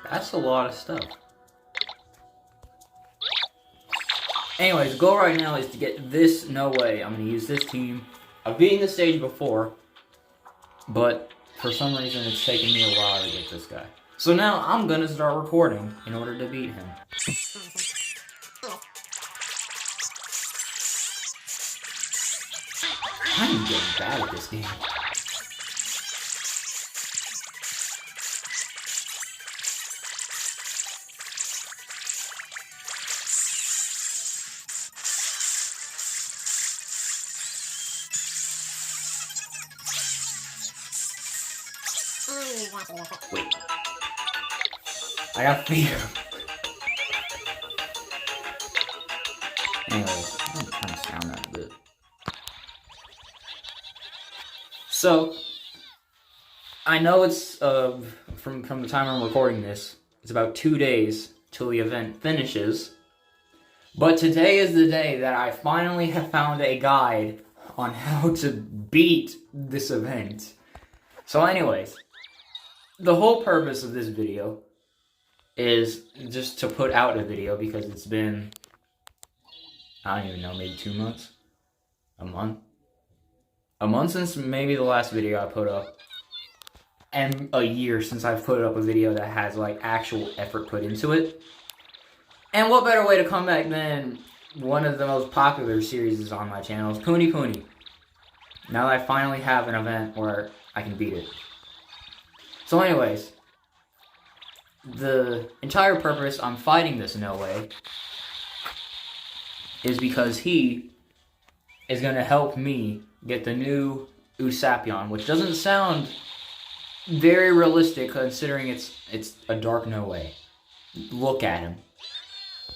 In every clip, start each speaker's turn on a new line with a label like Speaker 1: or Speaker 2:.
Speaker 1: That's a lot of stuff. Anyways, the goal right now is to get this no way. I'm going to use this team. I've beaten this stage before, but for some reason it's taken me a while to get this guy. So now I'm going to start recording in order to beat him. I'm getting bad at this game. Wait. I got fear. Anyway, I'm trying to sound that a bit. So, I know it's, from the time I'm recording this, it's about 2 days till the event finishes. But today is the day that I finally have found a guide on how to beat this event. So anyways, the whole purpose of this video is just to put out a video because it's been, I don't even know, maybe 2 months? A month? A month since maybe the last video I put up. And a year since I've put up a video that has like actual effort put into it. And what better way to come back than one of the most popular series on my channel is Puni Puni. Now that I finally have an event where I can beat it. So anyways, the entire purpose I'm fighting this No Way is because he is going to help me get the new Usapion, which doesn't sound very realistic considering it's a dark No Way. Look at him.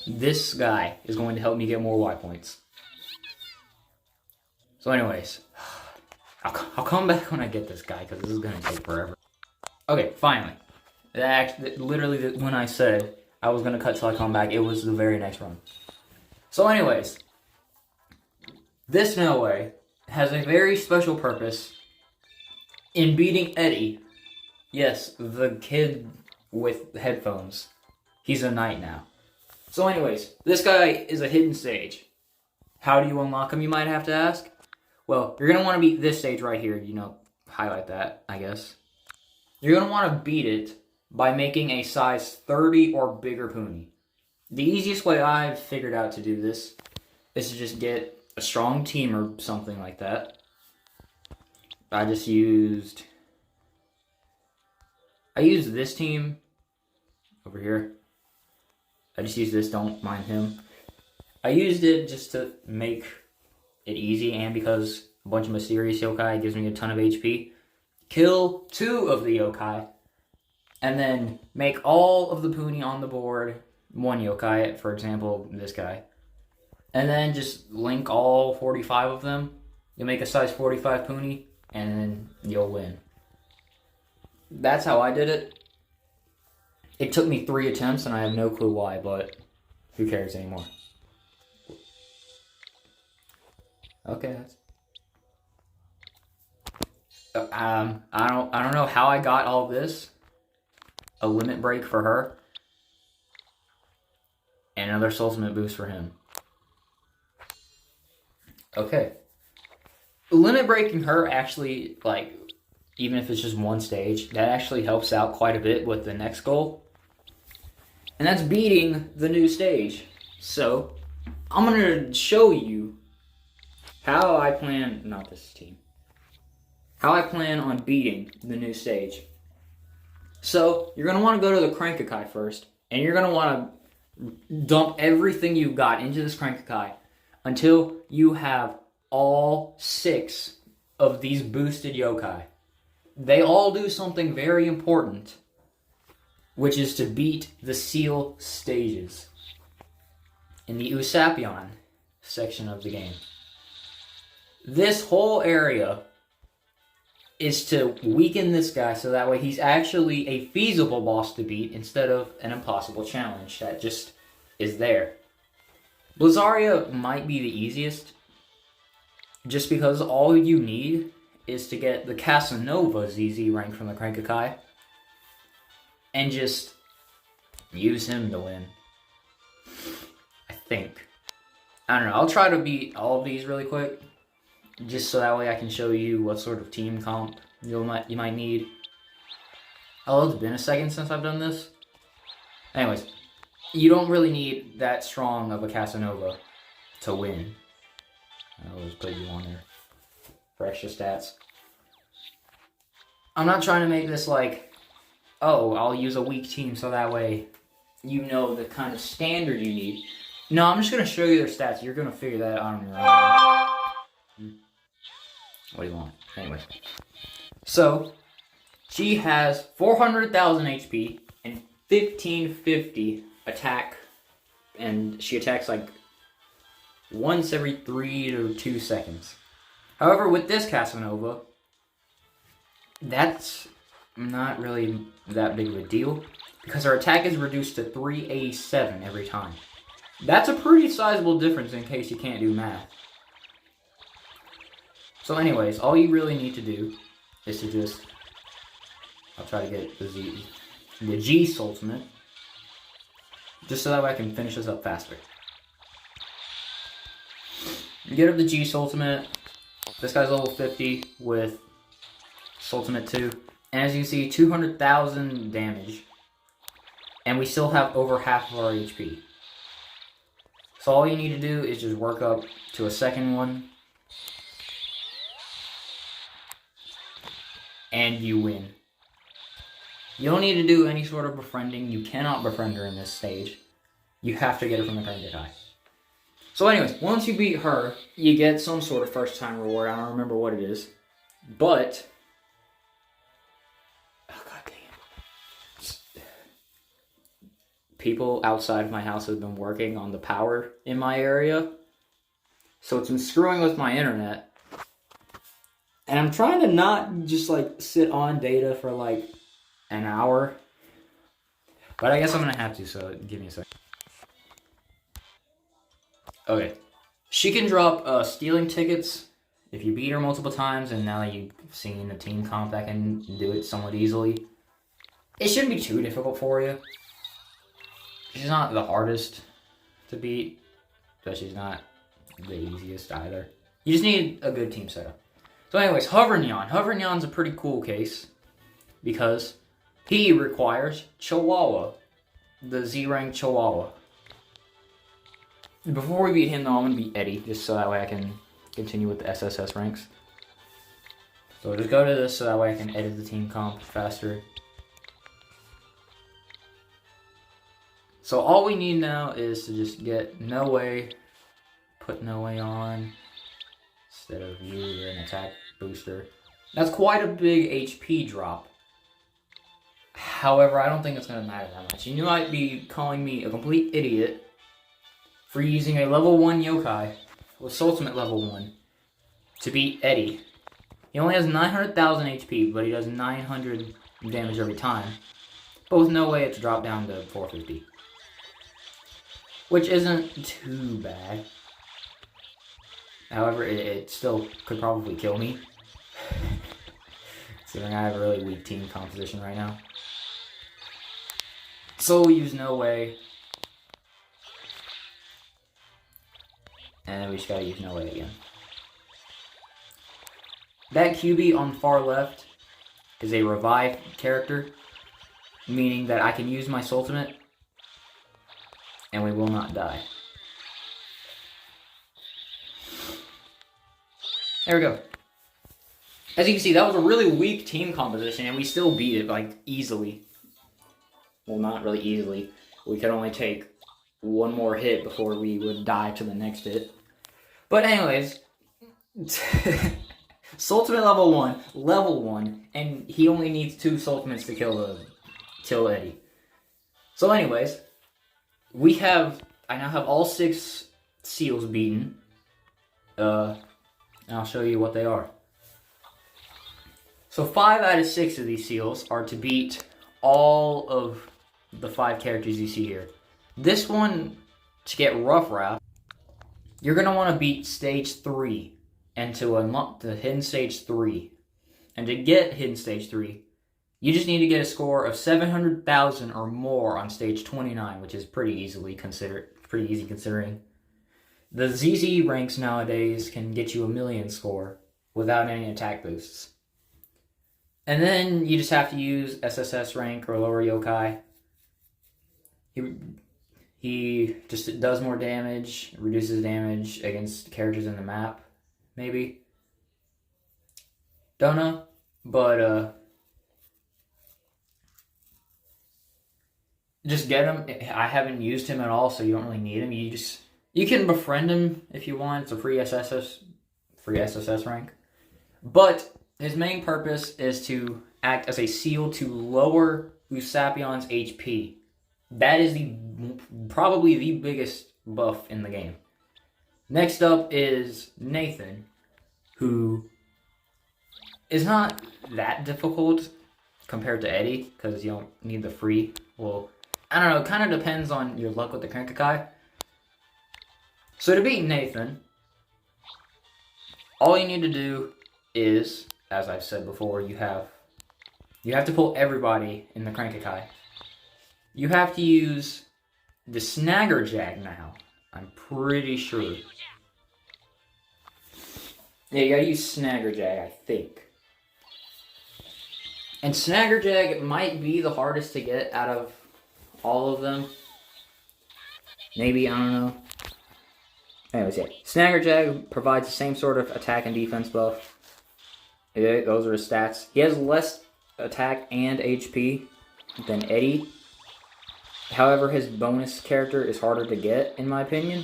Speaker 1: This guy is going to help me get more Y points. So anyways, I'll come back when I get this guy because this is going to take forever. Okay, finally. Literally, when I said I was going to cut till I come back, it was the very next run. So anyways, this No Way has a very special purpose in beating Eddie. Yes, the kid with headphones. He's a knight now. So anyways, this guy is a hidden stage. How do you unlock him, you might have to ask? Well, you're going to want to beat this stage right here. You know, highlight that, I guess. You're going to want to beat it by making a size 30 or bigger pony. The easiest way I've figured out to do this is to just get a strong team or something like that. I used this team over here. I just used this, don't mind him. I used it just to make it easy and because a bunch of mysterious yokai gives me a ton of HP. Kill 2 of the yokai and then make all of the puni on the board 1 yokai, for example, this guy. And then just link all 45 of them. You'll make a size 45 puni and then you'll win. That's how I did it. It took me 3 attempts and I have no clue why, but who cares anymore? Okay, that's... I don't know how I got all this. A limit break for her. And another soul limit boost for him. Okay. Limit breaking her actually, like, even if it's just 1 stage, that actually helps out quite a bit with the next goal. And that's beating the new stage. So, I'm going to show you how I plan, not this team, how I plan on beating the new stage. So, you're going to want to go to the Crankakai first, and you're going to want to dump everything you've got into this Crankakai until you have all 6 of these boosted yokai. They all do something very important, which is to beat the seal stages in the Usapion section of the game. This whole area is to weaken this guy so that way he's actually a feasible boss to beat instead of an impossible challenge that just is there. Blizzaria might be the easiest just because all you need is to get the Casanova ZZ rank from the Crankakai and just use him to win. I think. I don't know. I'll try to beat all of these really quick, just so that way I can show you what sort of team comp you might need. Oh, it's been a second since I've done this. Anyways, you don't really need that strong of a Casanova to win. I'll just put you on there for extra stats. I'm not trying to make this like, oh, I'll use a weak team so that way you know the kind of standard you need. No, I'm just going to show you their stats. You're going to figure that out on your own. What do you want? Anyways. So, she has 400,000 HP and 1550 attack. And she attacks like once every 3 to 2 seconds. However, with this Casanova, that's not really that big of a deal, because her attack is reduced to 387 every time. That's a pretty sizable difference in case you can't do math. So anyways, all you really need to do is to just... I'll try to get the G ultimate, just so that way I can finish this up faster. You get up the G ultimate. This guy's level 50 with ultimate 2. And as you can see, 200,000 damage. And we still have over half of our HP. So all you need to do is just work up to a second one. And you win. You don't need to do any sort of befriending. You cannot befriend her in this stage. You have to get her from the Grand Guy. So anyways, once you beat her, you get some sort of first time reward. I don't remember what it is. But... oh, god damn. People outside of my house have been working on the power in my area. So it's been screwing with my internet. And I'm trying to not just like sit on data for like an hour. But I guess I'm gonna have to, so give me a second. Okay. She can drop stealing tickets if you beat her multiple times, and now that you've seen a team comp that can do it somewhat easily. It shouldn't be too difficult for you. She's not the hardest to beat, but she's not the easiest either. You just need a good team setup. So anyways, Hovernyan. Hovernyan's a pretty cool case, because he requires Chihuahua, the Z-rank Chihuahua. Before we beat him though, I'm going to beat Eddie, just so that way I can continue with the SSS ranks. So just go to this so that way I can edit the team comp faster. So all we need now is to just get No Way, put No Way on. Instead of you're an attack booster. That's quite a big HP drop. However, I don't think it's going to matter that much. You might be calling me a complete idiot for using a level 1 yokai with ultimate level 1 to beat Eddie. He only has 900,000 HP, but he does 900 damage every time. But with No Way, it's dropped down to 450. Which isn't too bad. However, it still could probably kill me. Considering I have a really weak team composition right now. So we'll use No Way. And then we just gotta use No Way again. That QB on the far left is a revived character, meaning that I can use my ultimate and we will not die. There we go. As you can see, that was a really weak team composition, and we still beat it, like, easily. Well, not really easily. We could only take one more hit before we would die to the next hit. But anyways, Sultimate level 1, and he only needs 2 Sultimates to kill Eddie. So anyways, I now have all 6 seals beaten. And I'll show you what they are. So 5 out of 6 of these seals are to beat all of the 5 characters you see here. This one, to get Rough Wrap, you're going to want to beat Stage 3 and to unlock the Hidden Stage 3. And to get Hidden Stage 3, You just need to get a score of 700,000 or more on stage 29, which is pretty easy considering. The ZZ ranks nowadays can get you a million score without any attack boosts. And then you just have to use SSS rank or lower yokai. He just does more damage, reduces damage against characters in the map, maybe. Don't know, but just get him. I haven't used him at all, so you don't really need him. You can befriend him if you want. It's a free SSS rank. But his main purpose is to act as a seal to lower Usapion's HP. That is probably the biggest buff in the game. Next up is Nathan, who is not that difficult compared to Eddie, because you don't need the free. Well, I don't know, it kind of depends on your luck with the Crankakai. So to beat Nathan, all you need to do is, as I've said before, you have to pull everybody in the Crankakai. You have to use the Snagger Jag now. I'm pretty sure. Yeah, you gotta use Snagger Jag, I think. And Snagger Jag might be the hardest to get out of all of them. Maybe, I don't know. Anyways, yeah. Snagger Jag provides the same sort of attack and defense buff. Yeah, those are his stats. He has less attack and HP than Eddie. However, his bonus character is harder to get, in my opinion.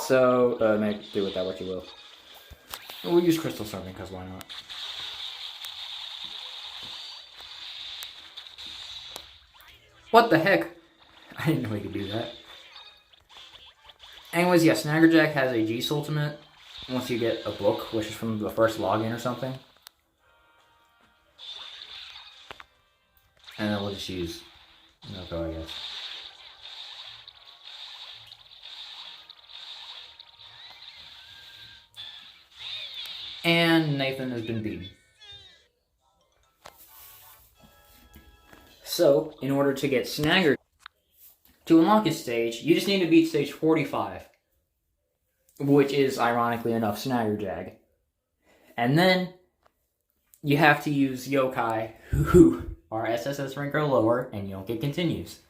Speaker 1: So, make do with that what you will. We'll use Crystal Serpent, because why not? What the heck? I didn't know he could do that. Anyways, yeah, Snaggerjack has a G's ultimate once you get a book, which is from the first login or something. And then we'll just use Noko, I guess. And Nathan has been beaten. So, in order to get Snagger to unlock his stage, you just need to beat stage 45. Which is, ironically enough, Snaggerjag. And then, you have to use yokai who are SSS rank or lower, and you don't get continues.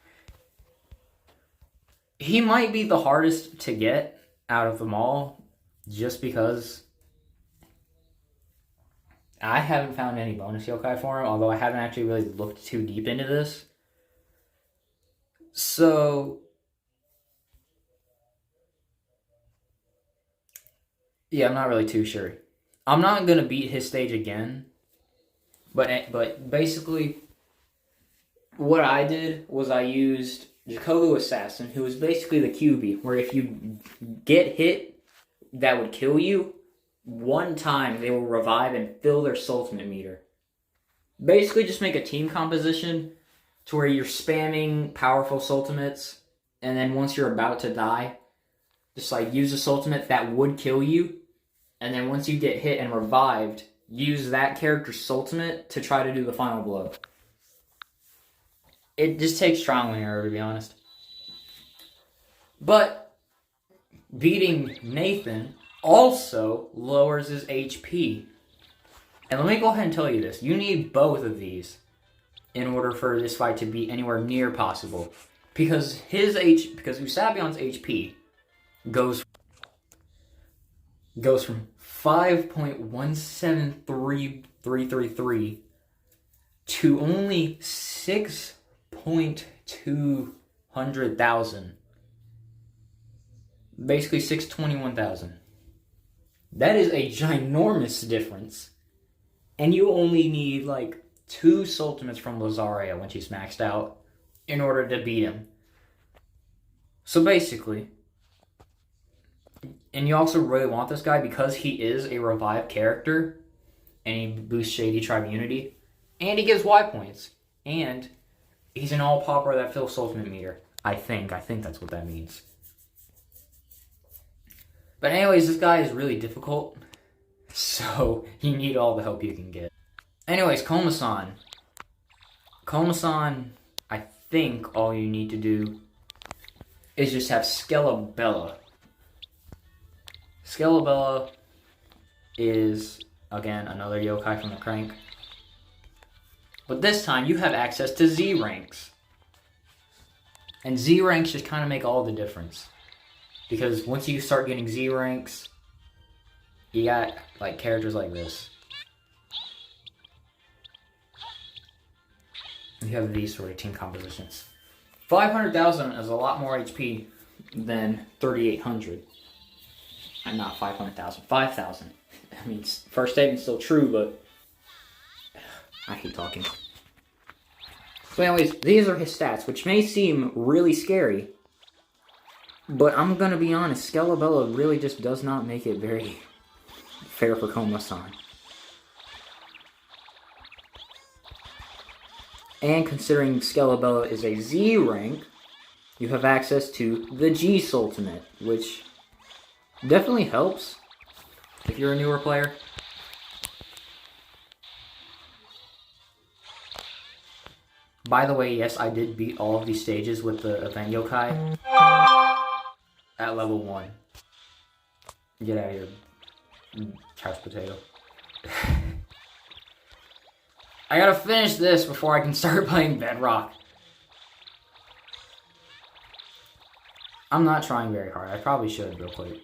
Speaker 1: He might be the hardest to get out of them all, just because I haven't found any bonus yokai for him, although I haven't actually really looked too deep into this. So, yeah, I'm not really too sure. I'm not going to beat his stage again, but basically, what I did was I used Jakobu Assassin, who is basically the QB, where if you get hit that would kill you, one time they will revive and fill their Ultimate meter. Basically just make a team composition to where you're spamming powerful Ultimates, and then once you're about to die, just like use a Ultimate that would kill you, and then once you get hit and revived, use that character's Ultimate to try to do the final blow. It just takes trial and error, to be honest. But beating Nathan also lowers his HP. And let me go ahead and tell you this. You need both of these in order for this fight to be anywhere near possible. Because Usapion's HP goes from 5.173333 to only 6,200,000. Basically 621,000. That is a ginormous difference. And you only need like 2 Ultimates from Lazaria when she's maxed out in order to beat him. So basically, and you also really want this guy because he is a revived character, and he boosts Shady Tribe Unity, and he gives Y points, and he's an all-popper that fills Ultimate meter. I think that's what that means. But anyways, this guy is really difficult, so you need all the help you can get. Anyways, Komasan. Komasan, I think all you need to do is just have Skelebella. Skelebella is, again, another yokai from the crank. But this time, you have access to Z ranks. And Z ranks just kind of make all the difference. Because once you start getting Z ranks, you got, like, characters like this. You have these sort of team compositions. 500,000 is a lot more HP than 3,800. And not 500,000, 5,000. I mean, first statement's still true, but I hate talking. So anyways, these are his stats, which may seem really scary, but I'm gonna be honest, Skelebella really just does not make it very fair for Komasan. And considering Skelebella is a Z rank, you have access to the G Sultimate, which definitely helps if you're a newer player. By the way, yes, I did beat all of these stages with the event yokai at level 1. Get out of here, couch potato. I gotta finish this before I can start playing Bedrock. I'm not trying very hard. I probably should real quick.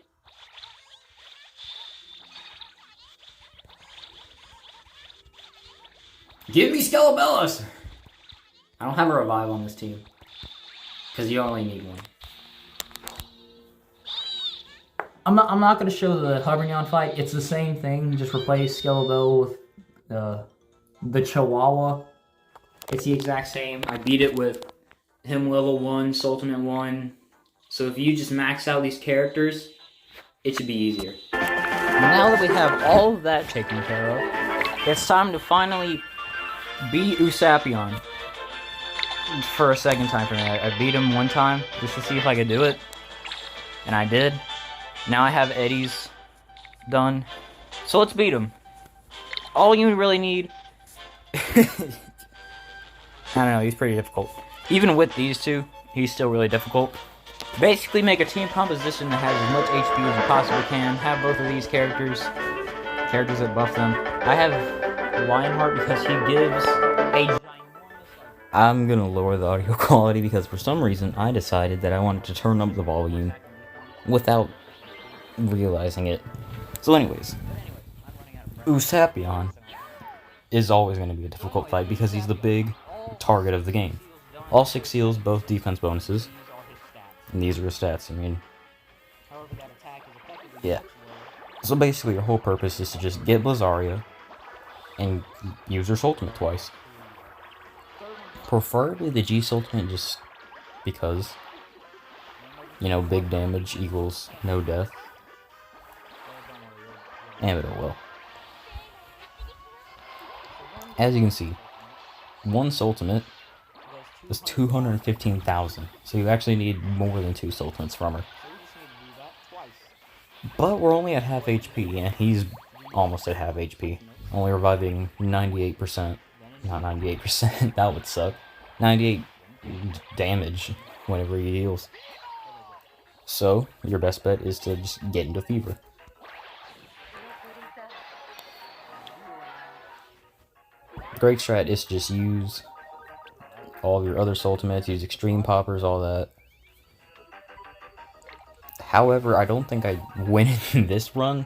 Speaker 1: Give me Skelebellas! I don't have a revive on this team. Because you only need one. I'm not going to show the Hubernion fight. It's the same thing. Just replace Skelebella with the Chihuahua. It's the exact same. I beat it with him level 1, Sultimate 1. So if you just max out these characters, it should be easier. Now that we have all of that taken care of, it's time to finally beat Usapion. For a second time for me. I beat him one time just to see if I could do it. And I did. Now I have Eddie's done. So let's beat him. All you really need... I don't know, he's pretty difficult. Even with these two, he's still really difficult. Basically make a team composition that has as much HP as you possibly can. Have both of these characters that buff them. I have Lionheart because he gives a... I'm gonna lower the audio quality because for some reason I decided that I wanted to turn up the volume without realizing it. So anyways, Usapion is always going to be a difficult fight because he's the big target of the game. All 6 seals, both defense bonuses. And these are his stats, I mean... Yeah. So basically your whole purpose is to just get Blizzaria and use her Sultimate twice. Preferably the G Sultimate just because, you know, big damage equals no death. And oh well. As you can see, one Sultimate is 215,000, so you actually need more than 2 Sultimates from her. But we're only at half HP, and he's almost at half HP. Only reviving 98%. Not 98%, that would suck. 98 damage whenever he heals. So, your best bet is to just get into Fever. Great strat is to just use all of your other Sultimates, use Extreme Poppers, all that. However, I don't think I win in this run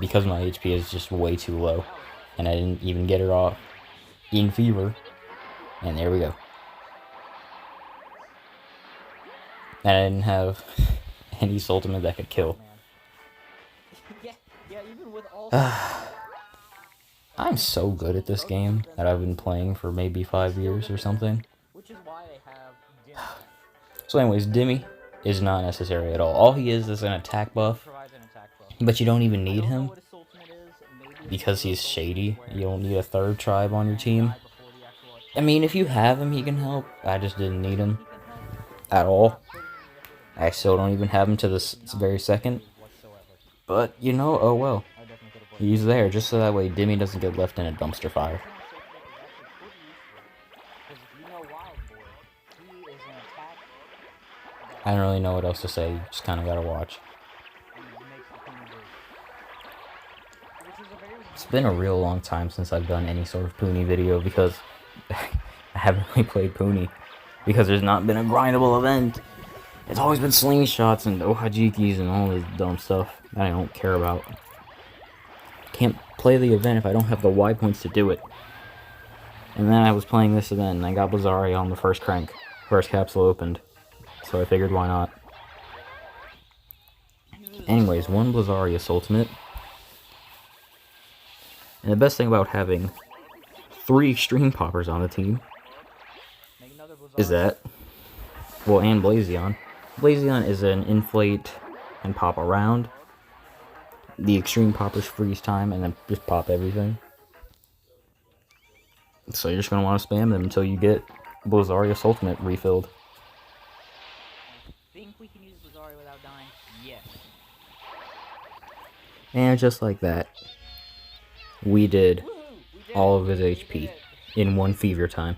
Speaker 1: because my HP is just way too low. And I didn't even get her off in Fever. And there we go. And I didn't have any Sultimate that could kill. I'm so good at this game that I've been playing for maybe 5 years or something. So anyways, Dimmy is not necessary at all. All he is an attack buff. But you don't even need him. Because he's shady. You don't need a 3rd tribe on your team. I mean, if you have him, he can help. I just didn't need him at all. I still don't even have him to this very second. But, you know, oh well. He's there just so that way Dimmy doesn't get left in a dumpster fire.
Speaker 2: I don't really know what else to say. You just kind of gotta watch. It's been a real long time since I've done any sort of Puni video because I haven't really played Puni. Because there's not been a grindable event. It's always been slingshots and ohajikis and all this dumb stuff that I don't care about. Can't play the event if I don't have the Y points to do it. And then I was playing this event and I got Blazzaria on the first crank. First capsule opened. So I figured why not. Anyways, one Blazarius ultimate. And the best thing about having 3 extreme poppers on the team is that, well, and Blazion. Blazion is an inflate and pop around. The extreme poppers freeze time and then just pop everything. So you're just going to want to spam them until you get Blazarius ultimate refilled.
Speaker 1: Think we can use Blazzaria without dying? Yes.
Speaker 2: And just like that, we did all of his HP in one fever time.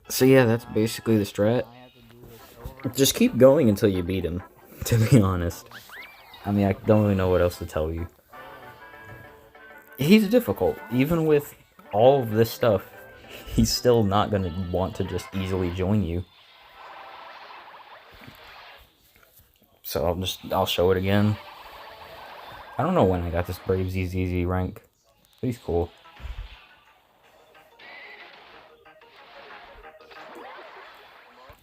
Speaker 2: So yeah, that's basically the strat. Just keep going until you beat him, to be honest. I mean, I don't really know what else to tell you. He's difficult. Even with all of this stuff, he's still not going to want to just easily join you. So I'll show it again. I don't know when I got this Brave ZZZ rank, but he's cool.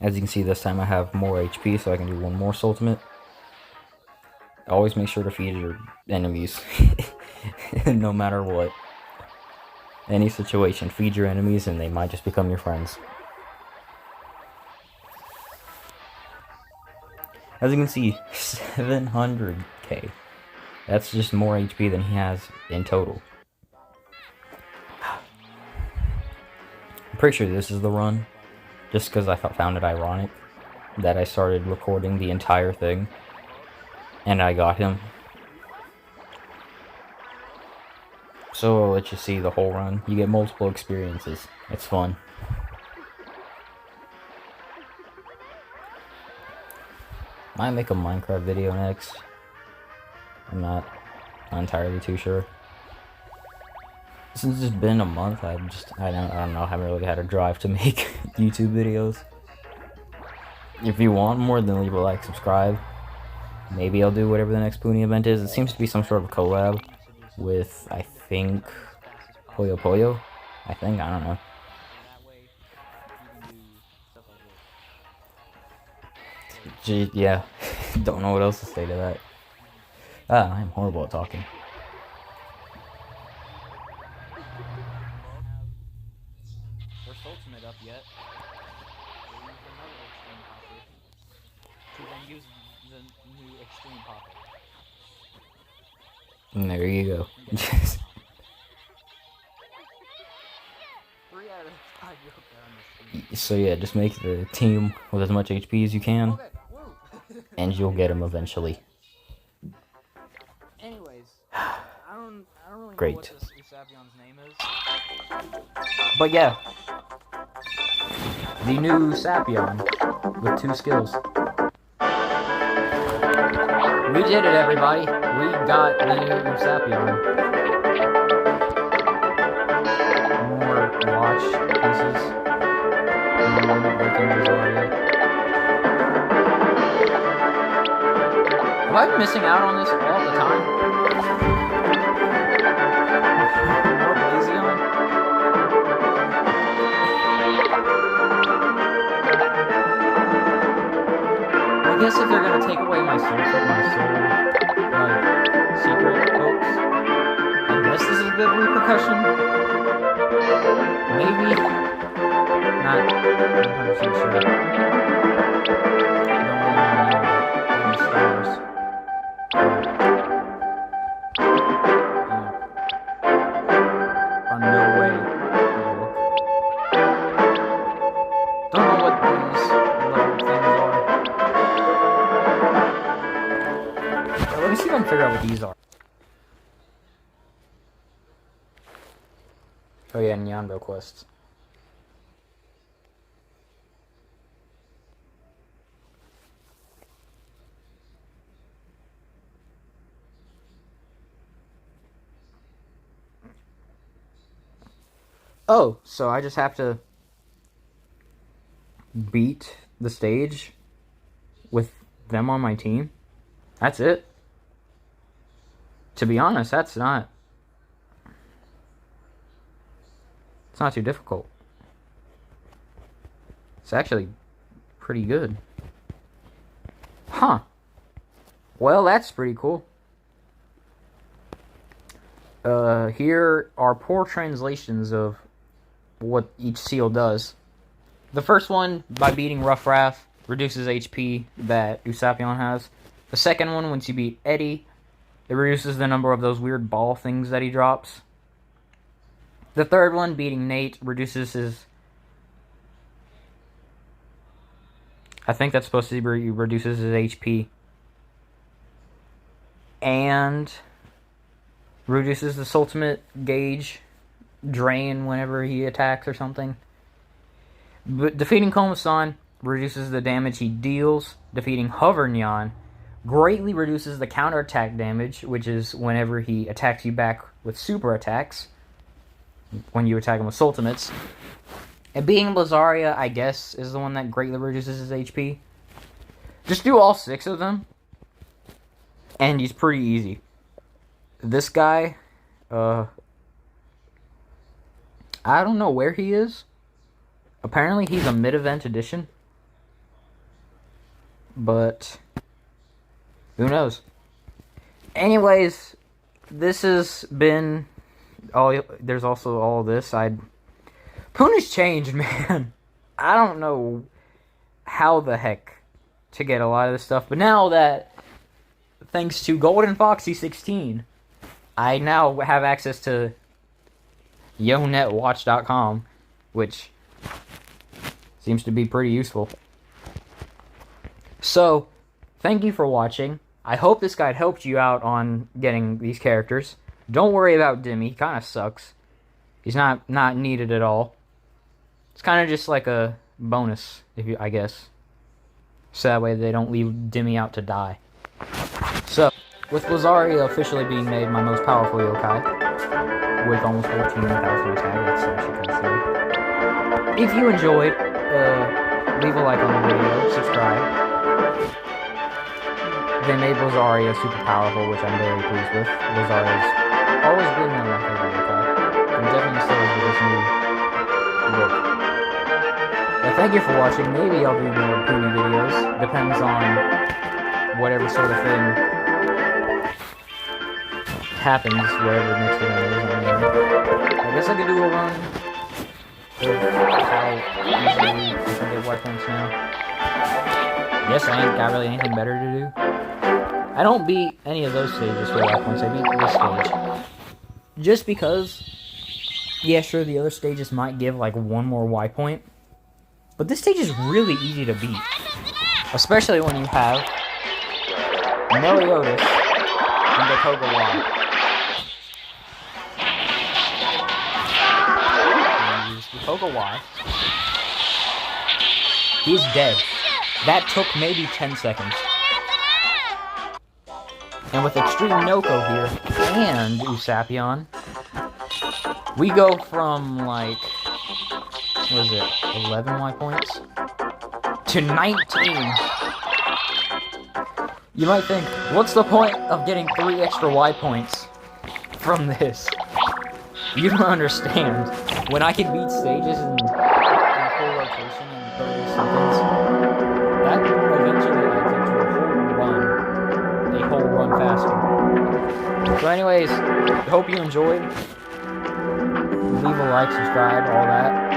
Speaker 2: As you can see, this time I have more HP, so I can do one more ultimate. Always make sure to feed your enemies, no matter what. Any situation, feed your enemies and they might just become your friends. As you can see, 700k. That's just more HP than he has in total. I'm pretty sure this is the run, just because I found it ironic that I started recording the entire thing, and I got him. So I'll let you see the whole run. You get multiple experiences. It's fun. Might make a Minecraft video next. I'm not entirely too sure. Since it's been a month, I don't know, I haven't really had a drive to make YouTube videos. If you want more, then leave a like, subscribe. Maybe I'll do whatever the next Puni event is. It seems to be some sort of collab with, I think, Poyo Poyo? I don't know. Gee, yeah, don't know what else to say to that. I'm horrible at talking.
Speaker 1: First ultimate up yet. We'll use another extreme popper. To then use the new extreme popper.
Speaker 2: And there you go.
Speaker 1: 3 out of 5 you hooked there on the screen.
Speaker 2: So yeah, just make the team with as much HP as you can, and you'll get him eventually.
Speaker 1: Anyways, I don't really
Speaker 2: Great.
Speaker 1: know what this Usapion's name is.
Speaker 2: But yeah, the new Usapion with 2 skills. We did it, everybody. We got the new Usapion. More watch pieces. Have I been missing out on this all the time? More Blazion? I guess if they're gonna take away my soul, secret hopes, I guess this is a good repercussion. Maybe. Not 100% sure. I don't really know the stars. On no way. Don't know what these little things are. So let me see if I can figure out what these are. Oh yeah, Neonville quests. Oh, so I just have to beat the stage with them on my team? That's it? To be honest, it's not too difficult. It's actually pretty good. Huh. Well, that's pretty cool. Here are poor translations of what each seal does. The first one, by beating Rough Wrath, reduces HP that Usapion has. The second one, once you beat Eddie, it reduces the number of those weird ball things that he drops. The third one, beating Nate, reduces his... I think that's supposed to be reduces his HP. And reduces the ultimate gauge drain whenever he attacks or something. But defeating Komasan reduces the damage he deals. Defeating Hovernyan greatly reduces the counterattack damage, which is whenever he attacks you back with super attacks. When you attack him with ultimates. And beating Blazaria, I guess, is the one that greatly reduces his HP. Just do all 6 of them. And he's pretty easy. This guy, I don't know where he is. Apparently he's a mid-event edition. But who knows? Anyways, this has been all. There's also all this. Puni's changed, man. I don't know how the heck to get a lot of this stuff, but now that, thanks to Golden Foxy 16, I now have access to YoNetWatch.com, which seems to be pretty useful. So, thank you for watching. I hope this guide helped you out on getting these characters. Don't worry about Dimmy. He kind of sucks. He's not needed at all. It's kind of just like a bonus, I guess. So that way they don't leave Dimmy out to die. So, with Blazaria officially being made my most powerful yokai, with almost 14,000 attack, that's actually kind of silly. If you enjoyed, leave a like on the video, subscribe. They made Blazaria super powerful, which I'm very pleased with. Blazaria's always been one of my favorite yokai, and definitely still is with this new look. Thank you for watching. Maybe I'll do more Puni videos. Depends on whatever sort of thing happens, whatever the next event is. I guess I could do a run of how easily I can get white points now. I guess I ain't got really anything better to do. I don't beat any of those stages for white points. I beat this stage. Just because, yeah, sure, the other stages might give like one more Y point. But this stage is really easy to beat. Especially when you have Meliodas and Dakota Y. And you use Dakota Y. He's dead. That took maybe 10 seconds. And with Extreme Noko here, and Usapion, we go from like, what is it, 11 Y points? To 19! You might think, what's the point of getting 3 extra Y points from this? You don't understand. When I can beat stages in full rotation in 30 seconds, that eventually adds up to a whole run faster. So anyways, hope you enjoyed. Leave a like, subscribe, all that.